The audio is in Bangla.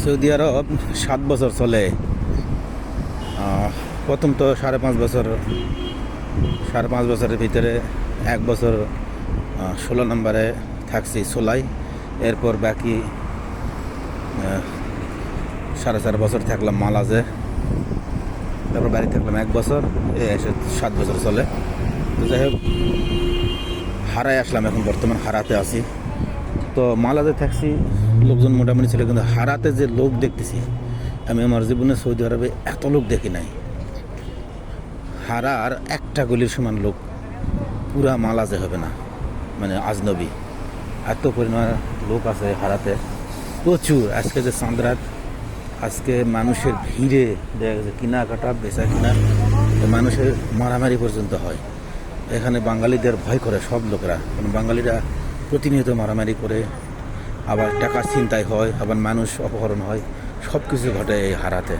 সৌদি আরব 7 বছর চলে। প্রথম তো 5.5 বছরের ভিতরে 1 বছর 16 নম্বরে থাকছি সোলাই। এরপর বাকি 4.5 বছর থাকলাম মালাজে। তারপর বাড়ি থাকলাম 1 বছর। এসে 7 বছর চলে। তো যাই হোক, হারায় আসলাম, এখন বর্তমান হারাতে আছি। তো মালাজে থাকছি, লোকজন মোটামুটি ছিল, কিন্তু হারাতে যে লোক দেখতেছি আমি আমার জীবনে সৌদি আরবে এত লোক দেখি নাই। হারার একটা গলির সমান লোক পুরা মালাজে হবে না, মানে আজনবী এত পরিমাণ লোক আছে হারাতে, প্রচুর। আজকে যে চাঁদরাত, আজকে মানুষের ভিড়ে দেখা গেছে কেনাকাটা বেচা কিনা, মানুষের মারামারি পর্যন্ত হয়। এখানে বাঙালিদের ভয় করে সব লোকেরা, কারণ বাঙালিরা প্রতিনিয়ত মারামারি করে, আবার টাকা ছিনতাই হয়, আবার মানুষ অপহরণ হয়, সব কিছু ঘটে এই হারাতে।